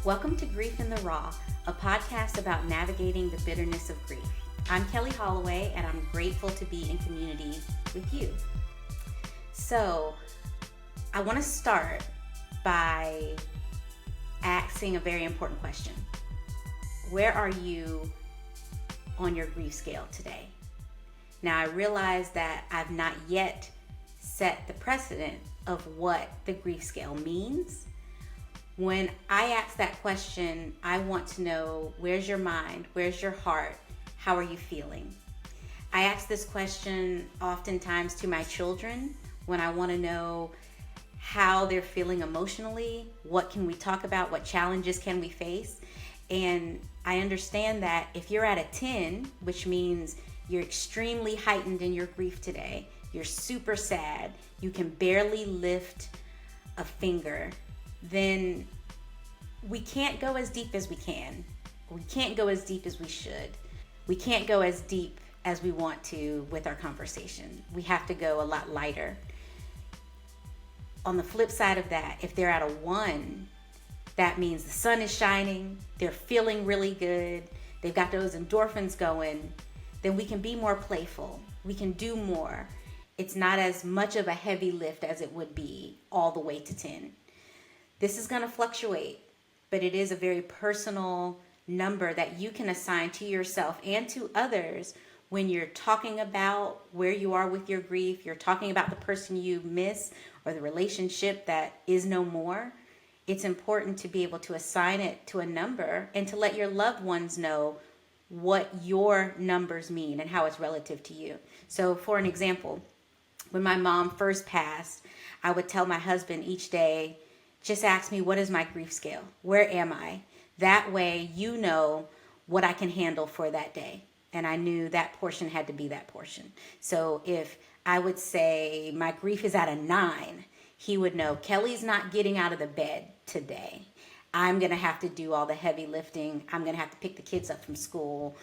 Welcome to Grief in the Raw, a podcast about navigating the bitterness of grief. I'm Kelli Holloway, and I'm grateful to be in community with you. So, I want to start by asking a very important question. Where are you on your grief scale today? Now, I realize that I've not yet set the precedent of what the grief scale means. When I ask that question, I want to know, where's your mind? Where's your heart? How are you feeling? I ask this question oftentimes to my children when I want to know how they're feeling emotionally, what can we talk about, what challenges can we face? And I understand that if you're at a 10, which means you're extremely heightened in your grief today, you're super sad, you can barely lift a finger, then we can't go as deep as we can. We can't go as deep as we should. We can't go as deep as we want to with our conversation. We have to go a lot lighter. On the flip side of that, if they're at a 1, that means the sun is shining, they're feeling really good, they've got those endorphins going, then we can be more playful. We can do more. It's not as much of a heavy lift as it would be all the way to 10. This is going to fluctuate, but it is a very personal number that you can assign to yourself and to others when you're talking about where you are with your grief, you're talking about the person you miss or the relationship that is no more. It's important to be able to assign it to a number and to let your loved ones know what your numbers mean and how it's relative to you. So for an example, when my mom first passed, I would tell my husband each day, just ask me, what is my grief scale? Where am I? That way you know what I can handle for that day. And I knew that portion had to be that portion. So if I would say my grief is at a 9, he would know Kelly's not getting out of the bed today. I'm going to have to do all the heavy lifting. I'm going to have to pick the kids up from school.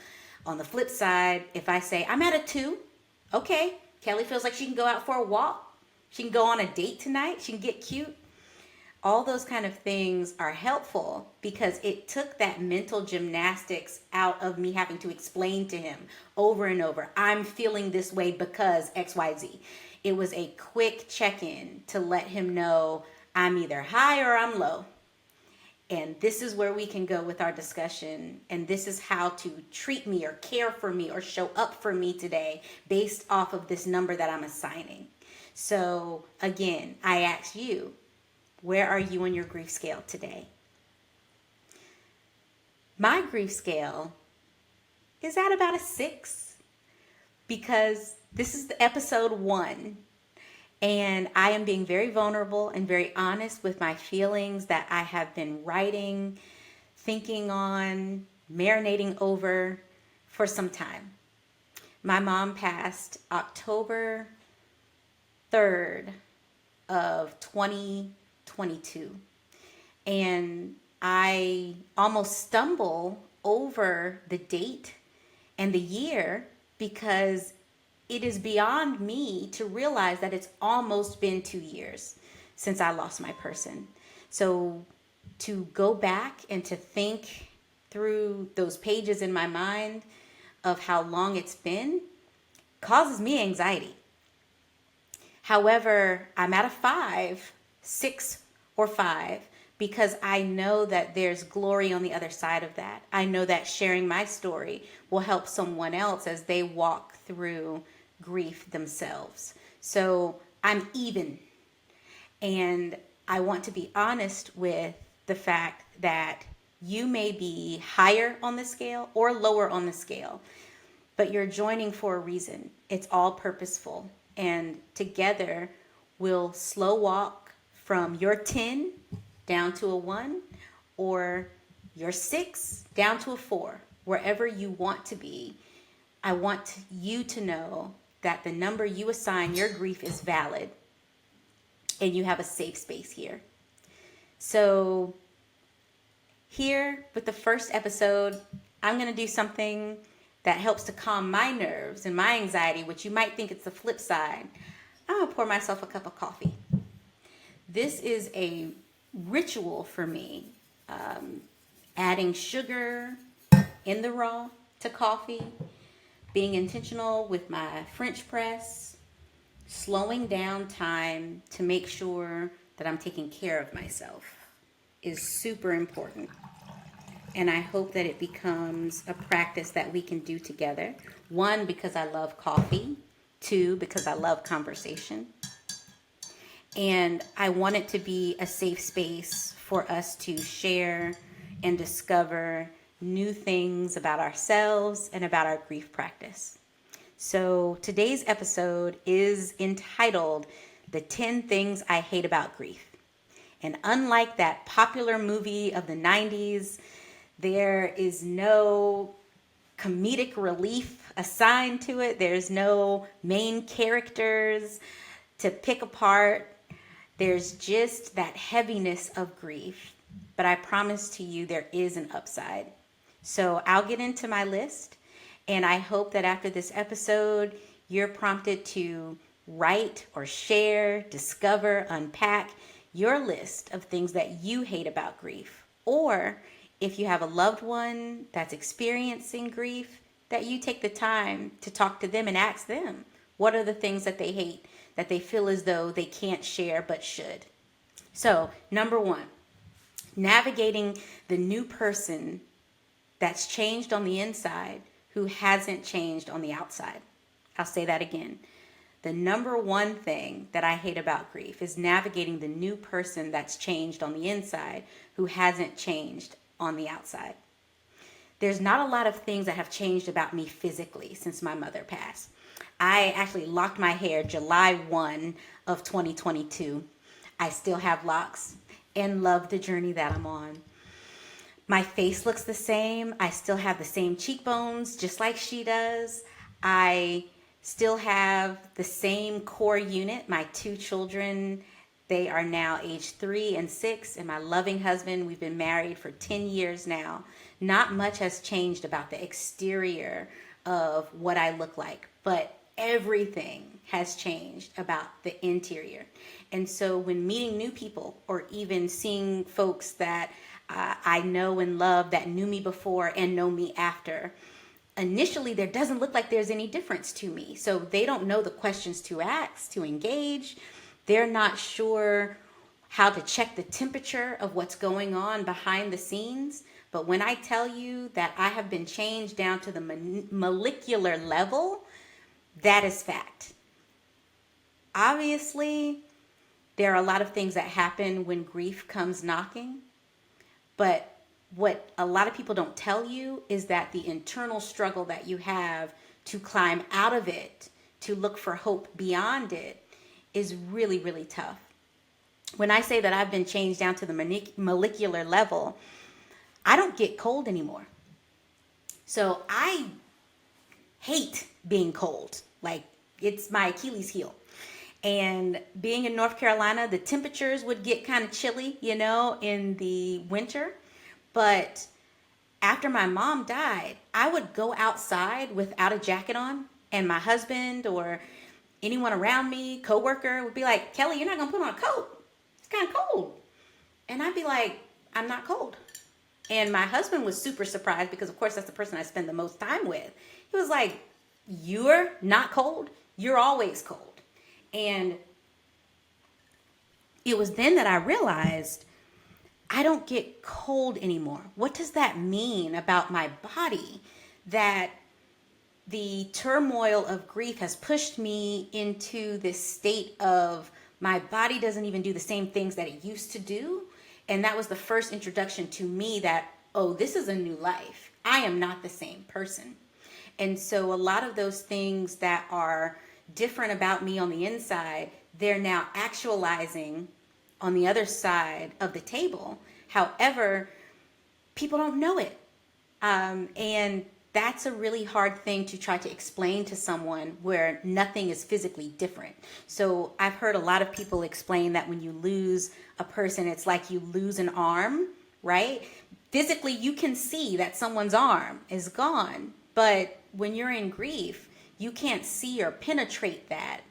On the flip side, if I say I'm at a 2, okay, Kelly feels like she can go out for a walk. She can go on a date tonight. She can get cute. All those kind of things are helpful because it took that mental gymnastics out of me having to explain to him over and over, I'm feeling this way because XYZ. It was a quick check-in to let him know I'm either high or I'm low. And this is where we can go with our discussion. And this is how to treat me or care for me or show up for me today based off of this number that I'm assigning. So again, I ask you, where are you on your grief scale today? My grief scale is at about a 6 because this is the episode 1 and I am being very vulnerable and very honest with my feelings that I have been writing, thinking on, marinating over for some time. My mom passed October 3rd of 2022. And I almost stumble over the date and the year because it is beyond me to realize that it's almost been 2 years since I lost my person. So to go back and to think through those pages in my mind of how long it's been causes me anxiety. However, I'm at a 5, 6 or 5 because I know that there's glory on the other side of that. I know that sharing my story will help someone else as they walk through grief themselves. So I'm even. And I want to be honest with the fact that you may be higher on the scale or lower on the scale, but you're joining for a reason. It's all purposeful. And together we'll slow walk from your 10 down to a 1 or your 6 down to a 4, wherever you want to be. I want you to know that the number you assign your grief is valid and you have a safe space here. So here with the first episode, I'm going to do something that helps to calm my nerves and my anxiety, which you might think it's the flip side. I'm going to pour myself a cup of coffee. This is a ritual for me. adding sugar in the raw to coffee, being intentional with my French press, slowing down time to make sure that I'm taking care of myself is super important. And I hope that it becomes a practice that we can do together. One, because I love coffee. Two, because I love conversation. And I want it to be a safe space for us to share and discover new things about ourselves and about our grief practice. So today's episode is entitled The 10 Things I Hate About Grief. And unlike that popular movie of the 90s, there is no comedic relief assigned to it. There's no main characters to pick apart. There's just that heaviness of grief. But I promise to you there is an upside. So I'll get into my list. And I hope that after this episode, you're prompted to write or share, discover, unpack your list of things that you hate about grief. Or if you have a loved one that's experiencing grief, that you take the time to talk to them and ask them, what are the things that they hate, that they feel as though they can't share but should? So, number one, navigating the new person that's changed on the inside who hasn't changed on the outside. I'll say that again. The number one thing that I hate about grief is navigating the new person that's changed on the inside who hasn't changed on the outside. There's not a lot of things that have changed about me physically since my mother passed. I actually locked my hair July 1 of 2022. I still have locks and love the journey that I'm on. My face looks the same. I still have the same cheekbones, just like she does. I still have the same core unit. My two children, they are now age 3 and 6, and my loving husband, we've been married for 10 years now. Not much has changed about the exterior of what I look like, but everything has changed about the interior. And so when meeting new people or even seeing folks that I know and love that knew me before and know me after, initially there doesn't look like there's any difference to me. So they don't know the questions to ask, to engage. They're not sure how to check the temperature of what's going on behind the scenes. But when I tell you that I have been changed down to the molecular level, that is fact. Obviously, there are a lot of things that happen when grief comes knocking. But what a lot of people don't tell you is that the internal struggle that you have to climb out of it, to look for hope beyond it, is really, really tough. When I say that I've been changed down to the molecular level, I don't get cold anymore. So I hate being cold. Like, it's my Achilles heel. And being in North Carolina, the temperatures would get kind of chilly, in the winter. But after my mom died, I would go outside without a jacket on, and my husband or anyone around me, coworker, would be like, Kelli, you're not going to put on a coat. It's kind of cold. And I'd be like, I'm not cold. And my husband was super surprised because, of course, that's the person I spend the most time with. He was like, you're not cold? You're always cold. And it was then that I realized I don't get cold anymore. What does that mean about my body? That the turmoil of grief has pushed me into this state of my body doesn't even do the same things that it used to do. And that was the first introduction to me that, oh, this is a new life. I am not the same person. And so a lot of those things that are different about me on the inside, they're now actualizing on the other side of the table. However, people don't know it. And that's a really hard thing to try to explain to someone where nothing is physically different. So I've heard a lot of people explain that when you lose a person, it's like you lose an arm, right? Physically, you can see that someone's arm is gone. But when you're in grief, you can't see or penetrate that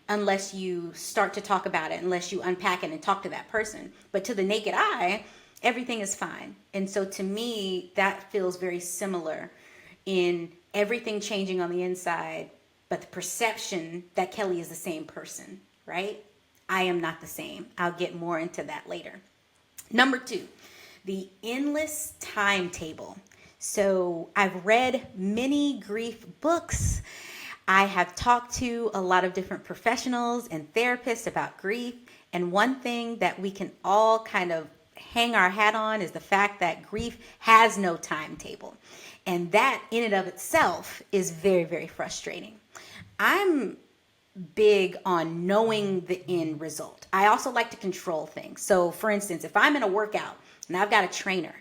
unless you start to talk about it, unless you unpack it and talk to that person. But to the naked eye, everything is fine. And so to me, that feels very similar in everything changing on the inside, but the perception that Kelli is the same person, right? I am not the same. I'll get more into that later. Number 2, the endless timetable. So I've read many grief books. I have talked to a lot of different professionals and therapists about grief. And one thing that we can all kind of hang our hat on is the fact that grief has no timetable. And that in and of itself is very, very frustrating. I'm big on knowing the end result. I also like to control things. So for instance, if I'm in a workout and I've got a trainer,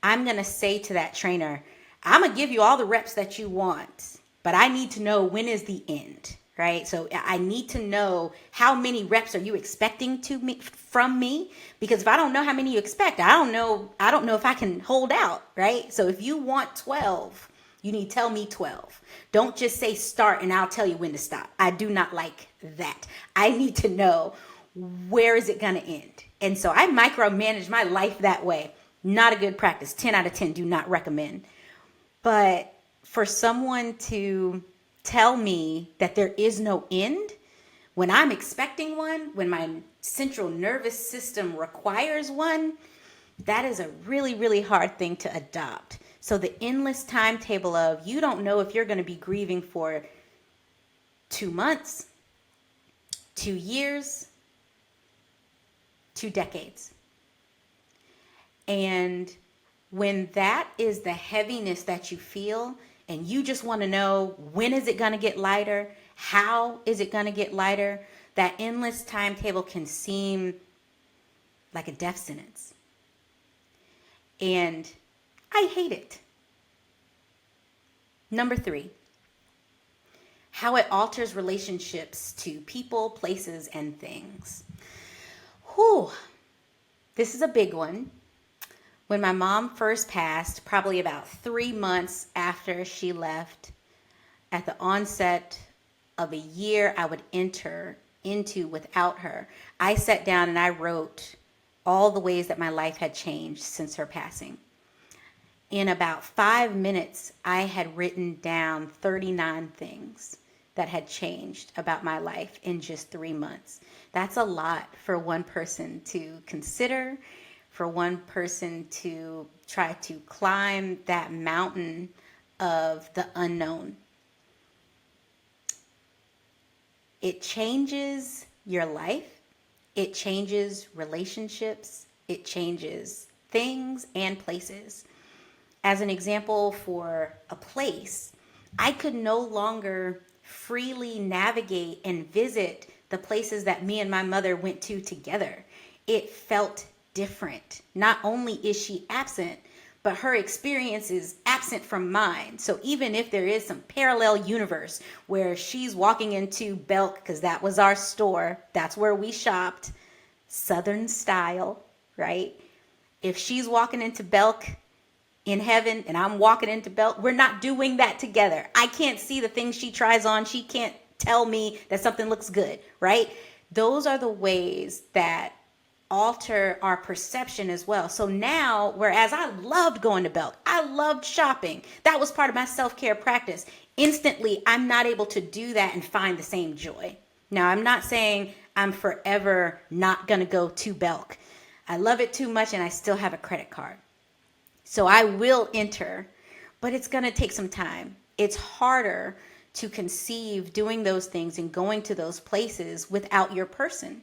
I'm going to say to that trainer, I'm going to give you all the reps that you want, but I need to know when is the end, right? So I need to know how many reps are you expecting from me? Because if I don't know how many you expect, I don't know if I can hold out, right? So if you want 12, you need to tell me 12. Don't just say start and I'll tell you when to stop. I do not like that. I need to know where is it going to end. And so I micromanage my life that way. Not a good practice. 10 out of 10 do not recommend. But for someone to tell me that there is no end when I'm expecting one, when my central nervous system requires one, that is a really, really hard thing to adopt. So the endless timetable of you don't know if you're going to be grieving for 2 months, 2 years, 2 decades. And when that is the heaviness that you feel and you just want to know when is it going to get lighter, how is it going to get lighter, that endless timetable can seem like a death sentence. And I hate it. Number 3, how it alters relationships to people, places, and things. Whew, this is a big one. When my mom first passed, probably about 3 months after she left, at the onset of a year I would enter into without her, I sat down and I wrote all the ways that my life had changed since her passing. In about 5 minutes, I had written down 39 things that had changed about my life in just 3 months. That's a lot for one person to consider, for one person to try to climb that mountain of the unknown. It changes your life. It changes relationships. It changes things and places. As an example for a place, I could no longer freely navigate and visit the places that me and my mother went to together. It felt different. Not only is she absent, but her experience is absent from mine. So even if there is some parallel universe where she's walking into Belk, because that was our store, that's where we shopped, Southern style, right? If she's walking into Belk in heaven and I'm walking into Belk, we're not doing that together. I can't see the things she tries on. She can't tell me that something looks good, right? Those are the ways that alter our perception as well. So now, whereas I loved going to Belk, I loved shopping, that was part of my self-care practice, instantly I'm not able to do that and find the same joy. Now, I'm not saying I'm forever not going to go to Belk. I love it too much and I still have a credit card. So I will enter, but it's going to take some time. It's harder to conceive doing those things and going to those places without your person.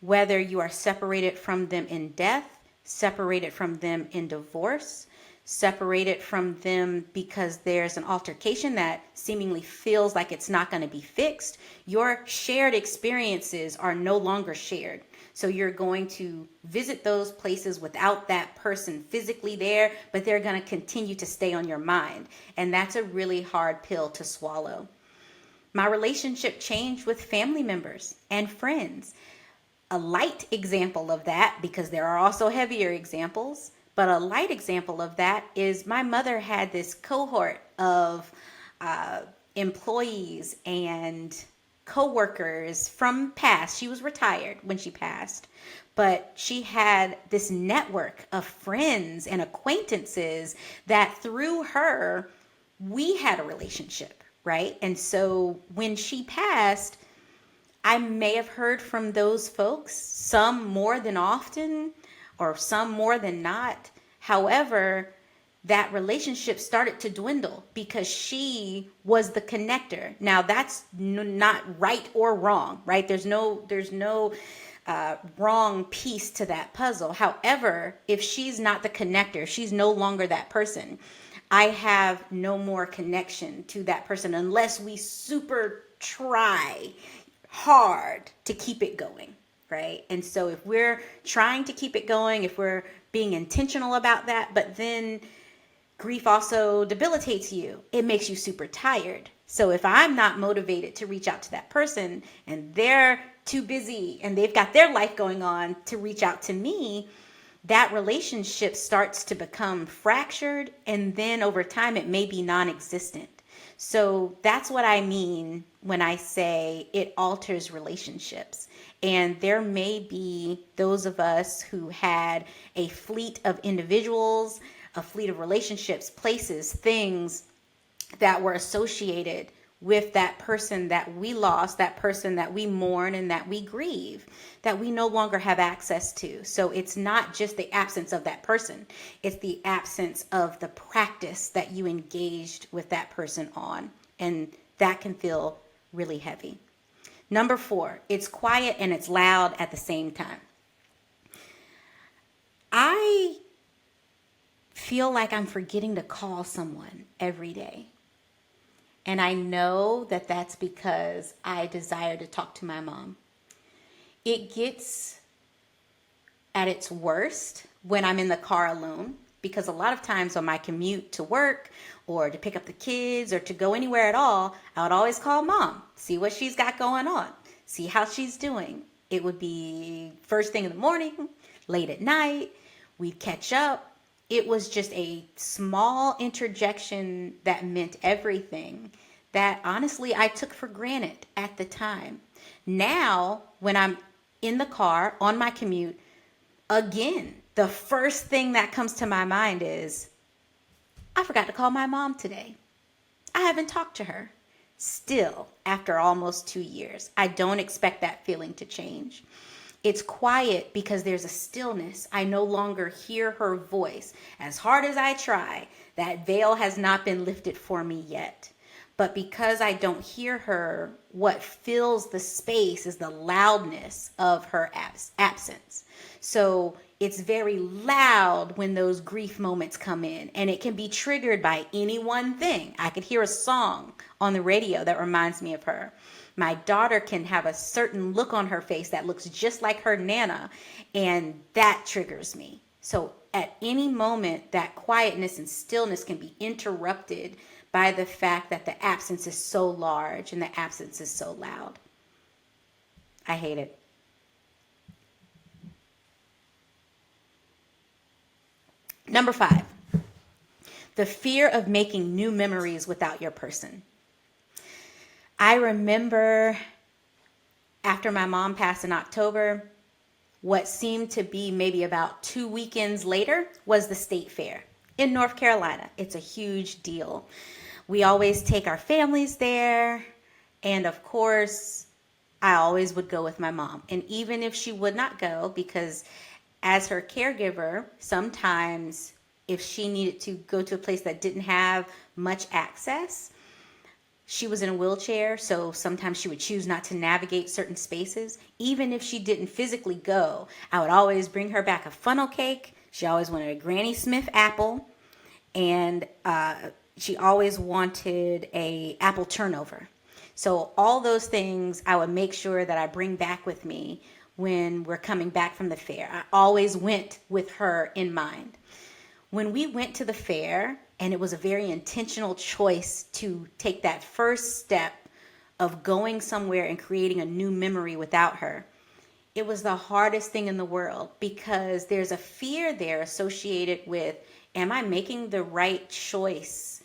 Whether you are separated from them in death, separated from them in divorce, separated from them because there's an altercation that seemingly feels like it's not going to be fixed, your shared experiences are no longer shared. So you're going to visit those places without that person physically there, but they're going to continue to stay on your mind. And that's a really hard pill to swallow. My relationship changed with family members and friends. A light example of that, because there are also heavier examples, but a light example of that is my mother had this cohort of employees and coworkers from past. She was retired when she passed, but she had this network of friends and acquaintances that through her, we had a relationship, right? And so when she passed, I may have heard from those folks, some more than often or some more than not. However, that relationship started to dwindle because she was the connector. Now that's not right or wrong, right? There's no wrong piece to that puzzle. However, if she's not the connector, she's no longer that person. I have no more connection to that person unless we super try hard to keep it going, right? And so if we're trying to keep it going, if we're being intentional about that, but then grief also debilitates you, it makes you super tired. So if I'm not motivated to reach out to that person and they're too busy and they've got their life going on to reach out to me, that relationship starts to become fractured, and then over time it may be non-existent. So that's what I mean when I say it alters relationships. And there may be those of us who had a fleet of individuals, a fleet of relationships, places, things that were associated with that person that we lost, that person that we mourn and that we grieve, that we no longer have access to. So it's not just the absence of that person, it's the absence of the practice that you engaged with that person on. And that can feel really heavy. Number 4, it's quiet and it's loud at the same time. I feel like I'm forgetting to call someone every day. And I know that that's because I desire to talk to my mom. It gets at its worst when I'm in the car alone, because a lot of times on my commute to work or to pick up the kids or to go anywhere at all, I would always call mom, see what she's got going on, see how she's doing. It would be first thing in the morning, late at night, we'd catch up. It was just a small interjection that meant everything, that honestly I took for granted at the time. Now, when I'm in the car on my commute, again, the first thing that comes to my mind is, I forgot to call my mom today. I haven't talked to her. Still, after almost 2 years, I don't expect that feeling to change. It's quiet because there's a stillness. I no longer hear her voice. As hard as I try, that veil has not been lifted for me yet. But because I don't hear her, what fills the space is the loudness of her absence. So it's very loud when those grief moments come in, and it can be triggered by any one thing. I could hear a song on the radio that reminds me of her. My daughter can have a certain look on her face that looks just like her Nana, and that triggers me. So at any moment, that quietness and stillness can be interrupted by the fact that the absence is so large and the absence is so loud. I hate it. Number 5, the fear of making new memories without your person. I remember after my mom passed in October, what seemed to be maybe about 2 weekends later was the state fair in North Carolina. It's a huge deal. We always take our families there. And of course, I always would go with my mom. And even if she would not go, because as her caregiver, sometimes if she needed to go to a place that didn't have much access, she was in a wheelchair, so sometimes she would choose not to navigate certain spaces. Even if she didn't physically go, I would always bring her back a funnel cake. She always wanted a Granny Smith apple, and she always wanted a apple turnover. So all those things I would make sure that I bring back with me when we're coming back from the fair. I always went with her in mind. When we went to the fair, and it was a very intentional choice to take that first step of going somewhere and creating a new memory without her, it was the hardest thing in the world, because there's a fear there associated with, am I making the right choice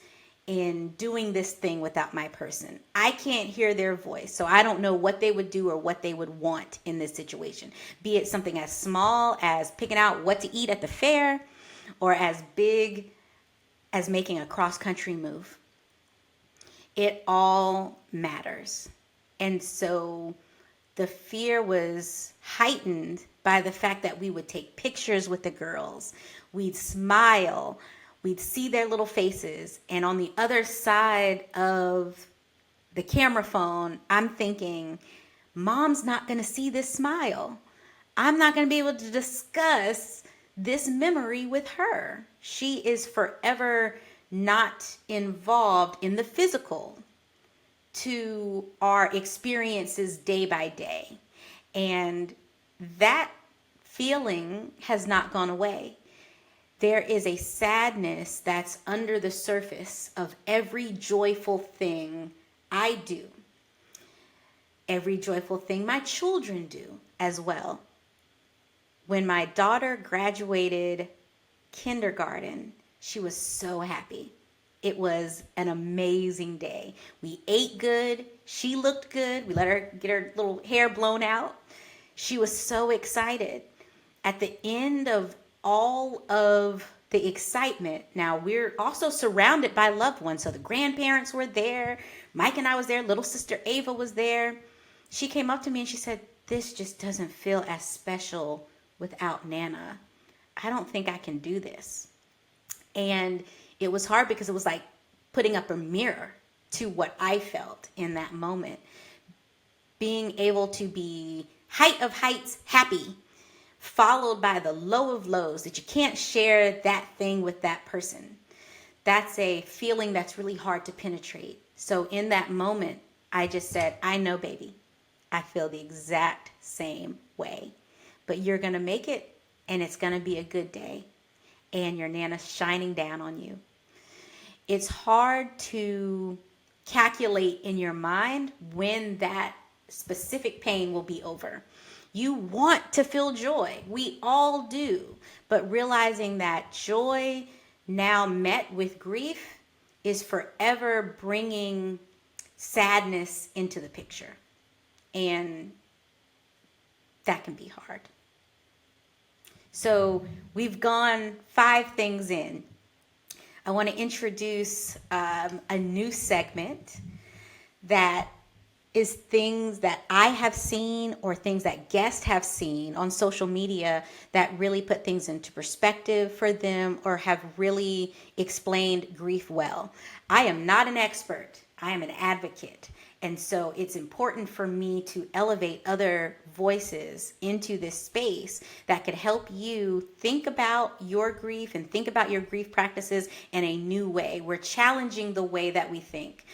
in doing this thing without my person. I can't hear their voice, so I don't know what they would do or what they would want in this situation. Be it something as small as picking out what to eat at the fair, or as big as making a cross-country move. It all matters. And so the fear was heightened by the fact that we would take pictures with the girls. We'd smile. We'd see their little faces. And on the other side of the camera phone, I'm thinking, Mom's not going to see this smile. I'm not going to be able to discuss this memory with her. She is forever not involved in the physical to our experiences day by day. And that feeling has not gone away. There is a sadness that's under the surface of every joyful thing I do. Every joyful thing my children do as well. When my daughter graduated kindergarten, she was so happy. It was an amazing day. We ate good. She looked good. We let her get her little hair blown out. She was so excited. At the end of all of the excitement, now we're also surrounded by loved ones. So the grandparents were there. Mike and I was there. Little sister Ava was there. She came up to me and she said, "This just doesn't feel as special without Nana. I don't think I can do this." And it was hard because it was like putting up a mirror to what I felt in that moment. Being able to be height of heights happy, followed by the low of lows, that you can't share that thing with that person. That's a feeling that's really hard to penetrate. So in that moment, I just said, "I know, baby. I feel the exact same way. But you're going to make it, and it's going to be a good day. And your Nana's shining down on you." It's hard to calculate in your mind when that specific pain will be over. You want to feel joy. We all do. But realizing that joy now met with grief is forever bringing sadness into the picture. And that can be hard. So we've gone 5 things in. I want to introduce a new segment that is things that I have seen or things that guests have seen on social media that really put things into perspective for them or have really explained grief well. I am not an expert. I am an advocate. And so it's important for me to elevate other voices into this space that could help you think about your grief and think about your grief practices in a new way. We're challenging the way that we think,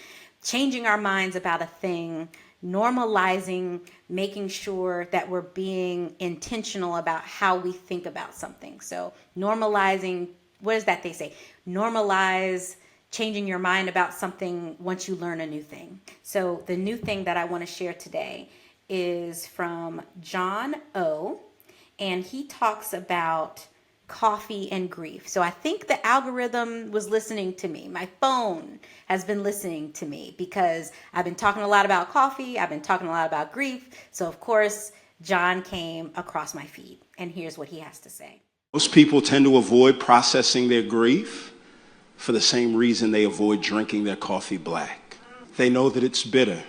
changing our minds about a thing, normalizing, making sure that we're being intentional about how we think about something. So normalizing, what is that they say? Normalize changing your mind about something once you learn a new thing. So the new thing that I want to share today is from John O. And he talks about coffee and grief. So I think the algorithm was listening to me. My phone has been listening to me because I've been talking a lot about coffee. I've been talking a lot about grief. So of course, John came across my feed. And here's what he has to say. Most people tend to avoid processing their grief for the same reason they avoid drinking their coffee black. They know that it's bitter.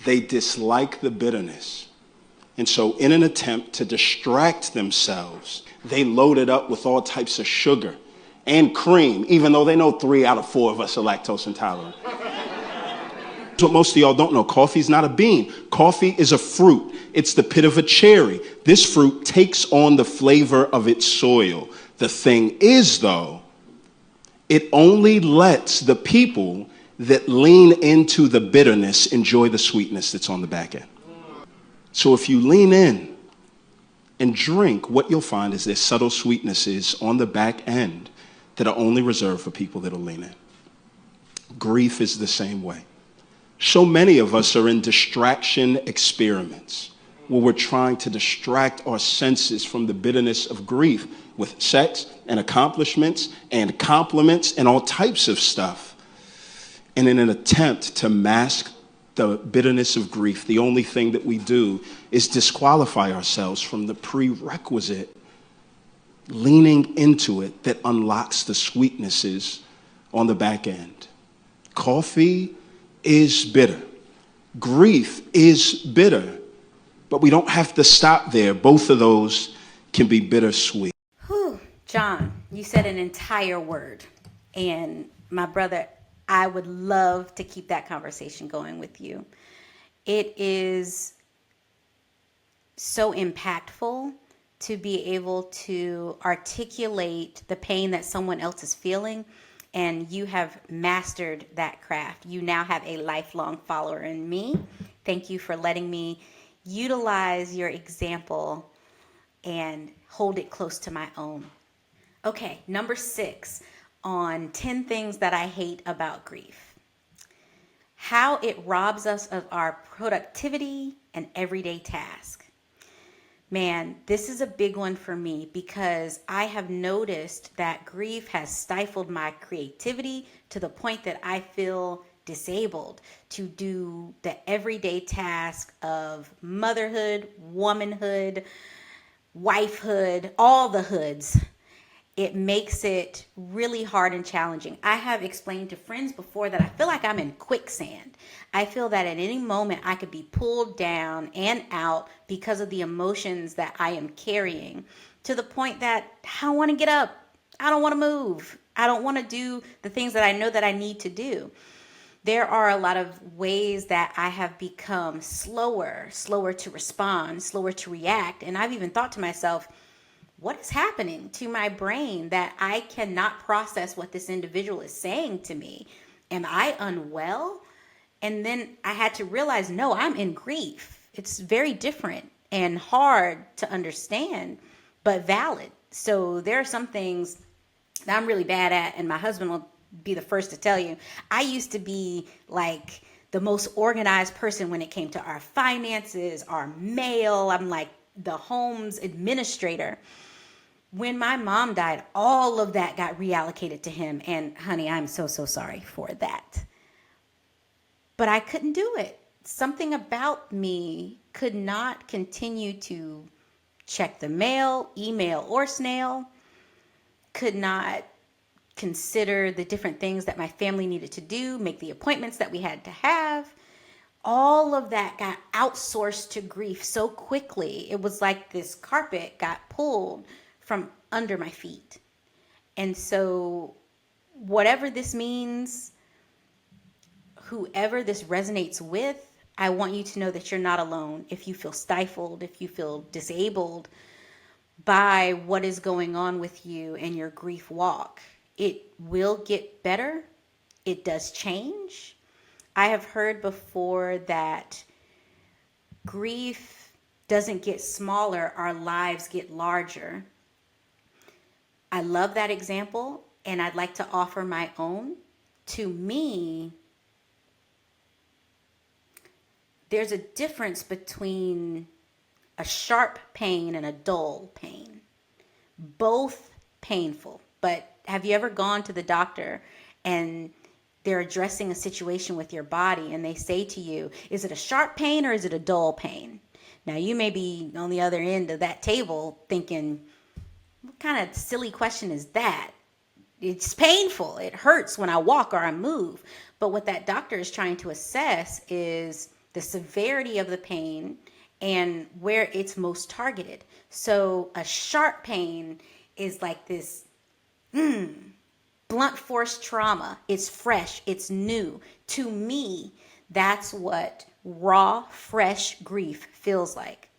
They dislike the bitterness. And so in an attempt to distract themselves, they load it up with all types of sugar and cream, even though they know 3 out of 4 of us are lactose intolerant. What most of y'all don't know, coffee's not a bean. Coffee is a fruit. It's the pit of a cherry. This fruit takes on the flavor of its soil. The thing is, though, it only lets the people that lean into the bitterness enjoy the sweetness that's on the back end. So if you lean in and drink, what you'll find is there's subtle sweetnesses on the back end that are only reserved for people that'll lean in. Grief is the same way. So many of us are in distraction experiments where we're trying to distract our senses from the bitterness of grief with sex and accomplishments and compliments and all types of stuff. And in an attempt to mask the bitterness of grief, the only thing that we do is disqualify ourselves from the prerequisite leaning into it that unlocks the sweetnesses on the back end. Coffee is bitter. Grief is bitter. But we don't have to stop there. Both of those can be bittersweet. Whew, John, you said an entire word. And my brother, I would love to keep that conversation going with you. It is so impactful to be able to articulate the pain that someone else is feeling, and you have mastered that craft. You now have a lifelong follower in me. Thank you for letting me utilize your example and hold it close to my own. Okay, number 6 on 10 things that I hate about grief. How it robs us of our productivity and everyday task. Man, this is a big one for me because I have noticed that grief has stifled my creativity to the point that I feel disabled to do the everyday task of motherhood, womanhood, wifehood, all the hoods. It makes it really hard and challenging. I have explained to friends before that I feel like I'm in quicksand. I feel that at any moment I could be pulled down and out because of the emotions that I am carrying, to the point that I don't want to get up. I don't want to move. I don't want to do the things that I know that I need to do. There are a lot of ways that I have become slower to respond, slower to react. And I've even thought to myself, what is happening to my brain that I cannot process what this individual is saying to me? Am I unwell? And then I had to realize, no, I'm in grief. It's very different and hard to understand, but valid. So there are some things that I'm really bad at, and my husband will be the first to tell you. I used to be like the most organized person when it came to our finances, our mail. I'm like the home's administrator. When my mom died, all of that got reallocated to him. And honey, I'm so sorry for that. But I couldn't do it. Something about me could not continue to check the mail, email, or snail. Could not consider the different things that my family needed to do, make the appointments that we had to have. All of that got outsourced to grief so quickly. It was like this carpet got pulled from under my feet. And so whatever this means, whoever this resonates with, I want you to know that you're not alone. If you feel stifled, if you feel disabled by what is going on with you and your grief walk, it will get better. It does change. I have heard before that grief doesn't get smaller, our lives get larger. I love that example, and I'd like to offer my own. To me, there's a difference between a sharp pain and a dull pain. Both painful, but have you ever gone to the doctor and they're addressing a situation with your body and they say to you, is it a sharp pain or is it a dull pain? Now you may be on the other end of that table thinking, what kind of silly question is that? It's painful. It hurts when I walk or I move. But what that doctor is trying to assess is the severity of the pain and where it's most targeted. So a sharp pain is like this blunt force trauma. It's fresh. It's new. To me, that's what raw, fresh grief feels like.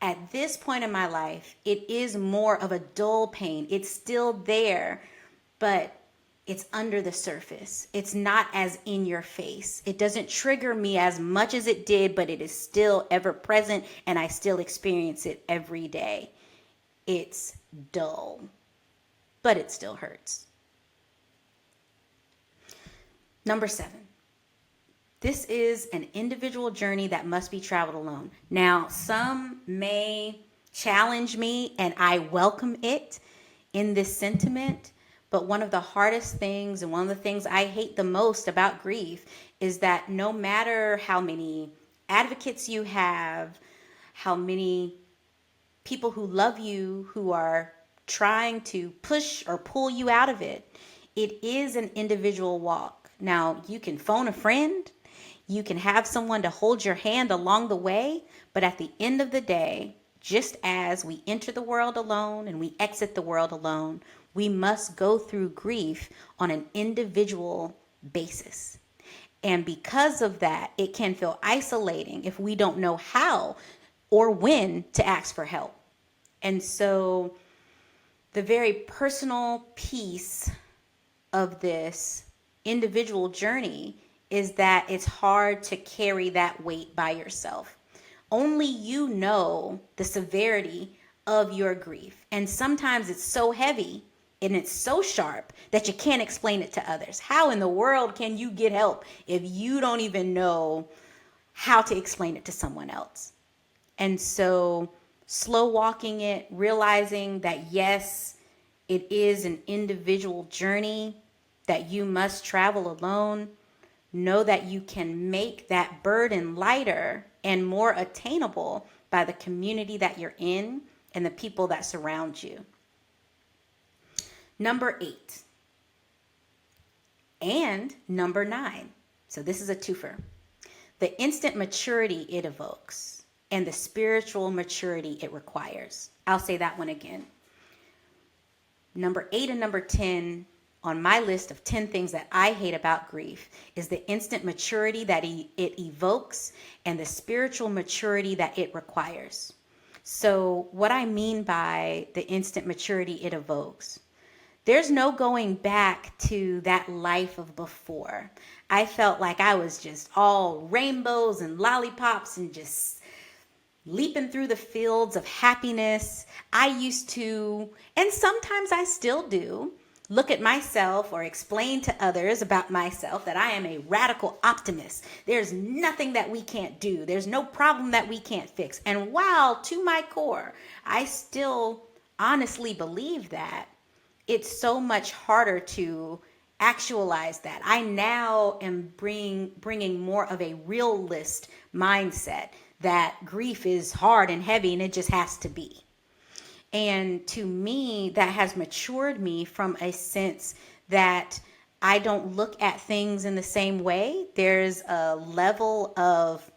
At this point in my life, it is more of a dull pain. It's still there, but it's under the surface. It's not as in your face. It doesn't trigger me as much as it did, but it is still ever present, and I still experience it every day. It's dull, but it still hurts. Number 7. This is an individual journey that must be traveled alone. Now, some may challenge me, and I welcome it in this sentiment, But one of the hardest things and one of the things I hate the most about grief is that no matter how many advocates you have, how many people who love you, who are trying to push or pull you out of it, it is an individual walk. Now, you can phone a friend, you can have someone to hold your hand along the way, but at the end of the day, just as we enter the world alone and we exit the world alone, we must go through grief on an individual basis. And because of that, it can feel isolating if we don't know how or when to ask for help. And so the very personal piece of this individual journey is that it's hard to carry that weight by yourself. Only you know the severity of your grief. And sometimes it's so heavy and it's so sharp that you can't explain it to others. How in the world can you get help if you don't even know how to explain it to someone else? And so slow walking it, realizing that yes, it is an individual journey that you must travel alone. Know that you can make that burden lighter and more attainable by the community that you're in and the people that surround you. Number 8 and number 9. So this is a twofer. The instant maturity it evokes and the spiritual maturity it requires. I'll say that one again. Number 8 and number 10 on my list of 10 things that I hate about grief is the instant maturity that it evokes and the spiritual maturity that it requires. So what I mean by the instant maturity it evokes, there's no going back to that life of before. I felt like I was just all rainbows and lollipops and just leaping through the fields of happiness. I used to, and sometimes I still do, look at myself or explain to others about myself that I am a radical optimist. There's nothing that we can't do. There's no problem that we can't fix. And while to my core, I still honestly believe that, it's so much harder to actualize that. I now am bringing more of a realist mindset that grief is hard and heavy and it just has to be. And to me, that has matured me from a sense that I don't look at things in the same way. There's a level of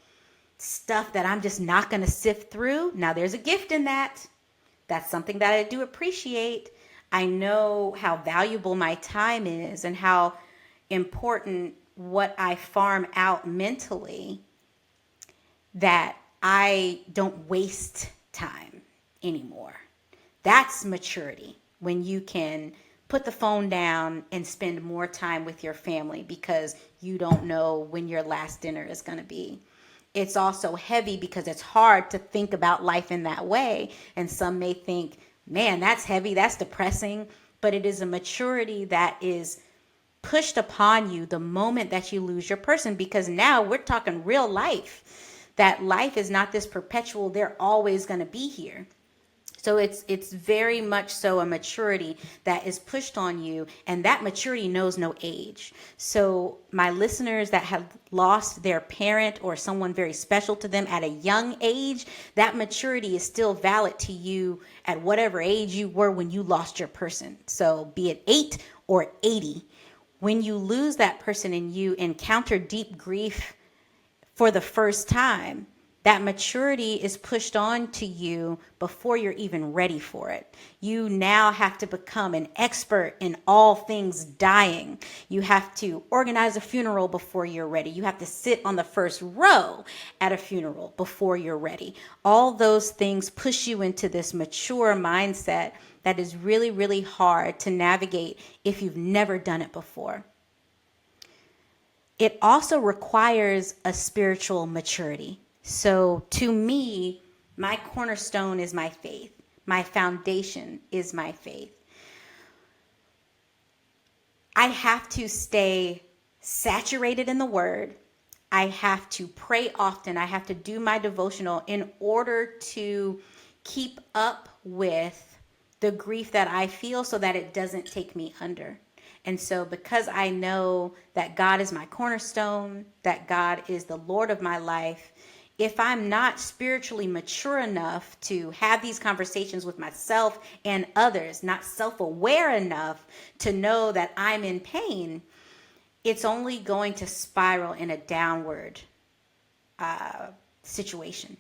stuff that I'm just not going to sift through. Now, there's a gift in that. That's something that I do appreciate. I know how valuable my time is and how important what I farm out mentally, that I don't waste time anymore. That's maturity, when you can put the phone down and spend more time with your family because you don't know when your last dinner is going to be. It's also heavy because it's hard to think about life in that way. And some may think, man, that's heavy, that's depressing. But it is a maturity that is pushed upon you the moment that you lose your person, because now we're talking real life. That life is not this perpetual, they're always going to be here. So it's very much so a maturity that is pushed on you, and that maturity knows no age. So my listeners that have lost their parent or someone very special to them at a young age, that maturity is still valid to you at whatever age you were when you lost your person. So be it 8 or 80, when you lose that person and you encounter deep grief for the first time, that maturity is pushed on to you before you're even ready for it. You now have to become an expert in all things dying. You have to organize a funeral before you're ready. You have to sit on the first row at a funeral before you're ready. All those things push you into this mature mindset that is really, really hard to navigate if you've never done it before. It also requires a spiritual maturity. So to me, my cornerstone is my faith. My foundation is my faith. I have to stay saturated in the word. I have to pray often. I have to do my devotional in order to keep up with the grief that I feel so that it doesn't take me under. And so because I know that God is my cornerstone, that God is the Lord of my life, if I'm not spiritually mature enough to have these conversations with myself and others, not self-aware enough to know that I'm in pain, it's only going to spiral in a downward situation.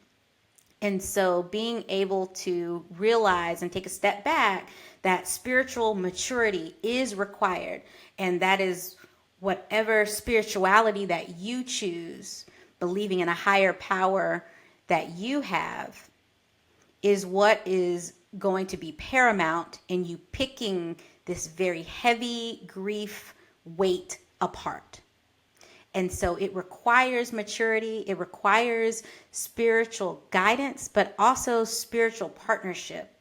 And so being able to realize and take a step back that spiritual maturity is required, and that is whatever spirituality that you choose, believing in a higher power that you have, is what is going to be paramount in you picking this very heavy grief weight apart. And so it requires maturity, it requires spiritual guidance, but also spiritual partnership.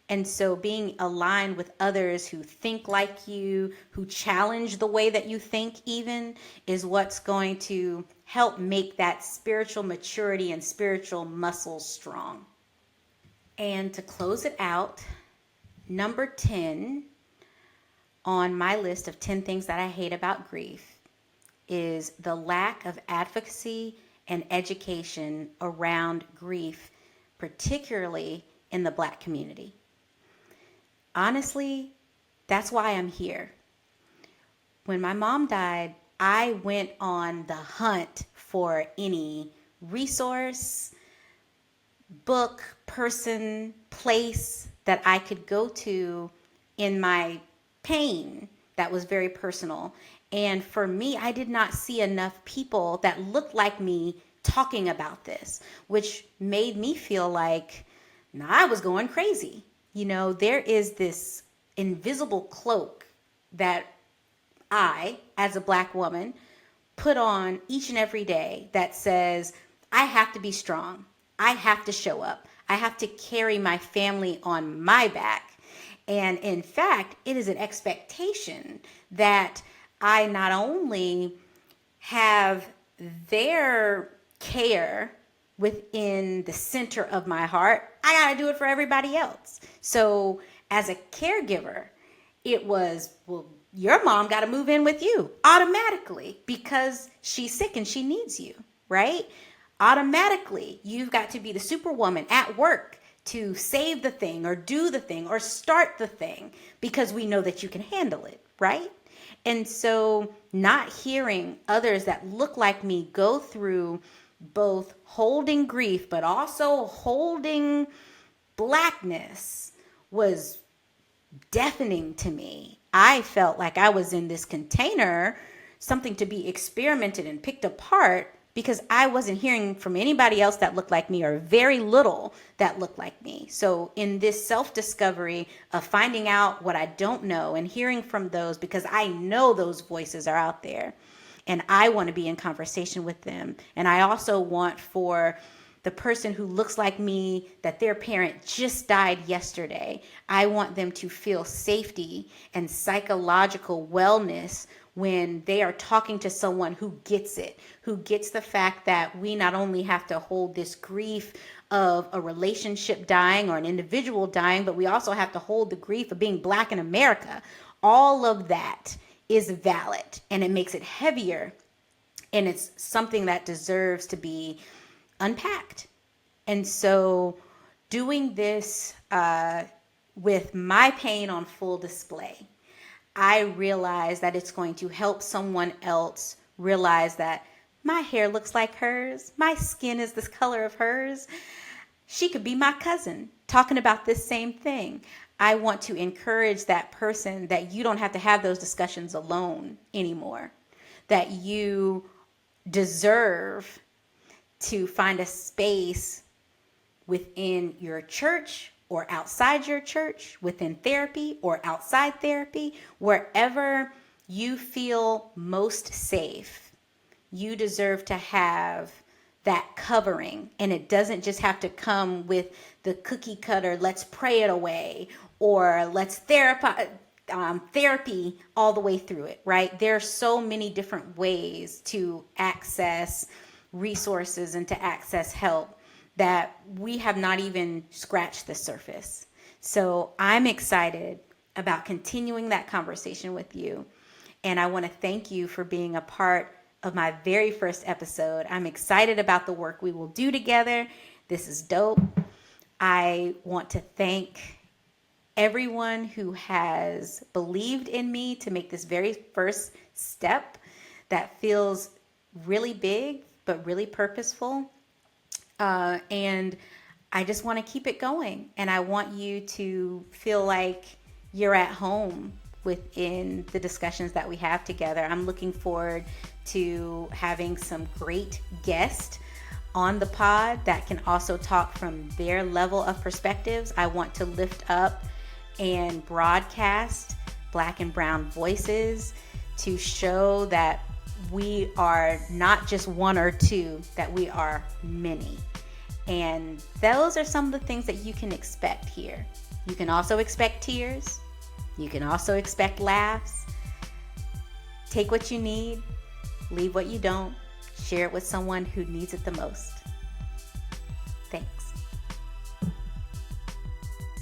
And so being aligned with others who think like you, who challenge the way that you think even, is what's going to help make that spiritual maturity and spiritual muscle strong. And to close it out, number 10 on my list of 10 things that I hate about grief is the lack of advocacy and education around grief, particularly in the Black community. Honestly, that's why I'm here. When my mom died, I went on the hunt for any resource, book, person, place that I could go to in my pain that was very personal. And for me, I did not see enough people that looked like me talking about this, which made me feel like I was going crazy. There is this invisible cloak that I, as a Black woman, put on each and every day that says, I have to be strong. I have to show up. I have to carry my family on my back. And in fact, it is an expectation that I not only have their care within the center of my heart, I got to do it for everybody else. So as a caregiver, it was, well, your mom got to move in with you automatically because she's sick and she needs you, right? Automatically, you've got to be the superwoman at work to save the thing or do the thing or start the thing because we know that you can handle it, right? And so not hearing others that look like me go through both holding grief, but also holding Blackness was deafening to me. I felt like I was in this container, something to be experimented and picked apart, because I wasn't hearing from anybody else that looked like me, or very little that looked like me. So in this self-discovery of finding out what I don't know and hearing from those, because I know those voices are out there and I want to be in conversation with them. And I also want for the person who looks like me, that their parent just died yesterday, I want them to feel safety and psychological wellness when they are talking to someone who gets it, who gets the fact that we not only have to hold this grief of a relationship dying or an individual dying, but we also have to hold the grief of being Black in America. All of that is valid, and it makes it heavier, and it's something that deserves to be unpacked. And so doing this with my pain on full display, I realize that it's going to help someone else realize that my hair looks like hers, my skin is this color of hers. She could be my cousin talking about this same thing. I want to encourage that person that you don't have to have those discussions alone anymore, that you deserve to find a space within your church or outside your church, within therapy or outside therapy, wherever you feel most safe. You deserve to have that covering, and it doesn't just have to come with the cookie cutter, let's pray it away, or let's therapy all the way through it, right? There are so many different ways to access resources and to access help that we have not even scratched the surface. So I'm excited about continuing that conversation with you. And I want to thank you for being a part of my very first episode. I'm excited about the work we will do together. This is dope. I want to thank everyone who has believed in me to make this very first step that feels really big, but really purposeful. And I just want to keep it going. And I want you to feel like you're at home within the discussions that we have together. I'm looking forward to having some great guests on the pod that can also talk from their level of perspectives. I want to lift up and broadcast Black and brown voices to show that we are not just one or two, that we are many. And those are some of the things that you can expect here. You can also expect tears. You can also expect laughs. Take what you need, leave what you don't, share it with someone who needs it the most. Thanks.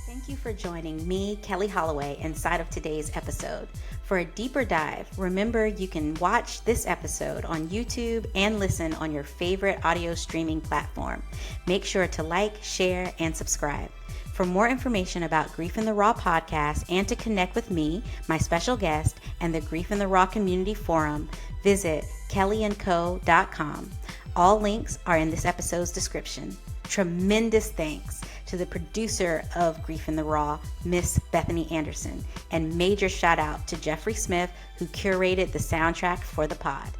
Thank you for joining me, Kelli Holloway, inside of today's episode. For a deeper dive, remember you can watch this episode on YouTube and listen on your favorite audio streaming platform. Make sure to like, share, and subscribe. For more information about Grief in the Raw podcast and to connect with me, my special guest, and the Grief in the Raw community forum, visit kellyandco.com. All links are in this episode's description. Tremendous thanks to the producer of Grief in the Raw, Miss Bethany Anderson, and major shout out to Jeffrey Smith, who curated the soundtrack for the pod.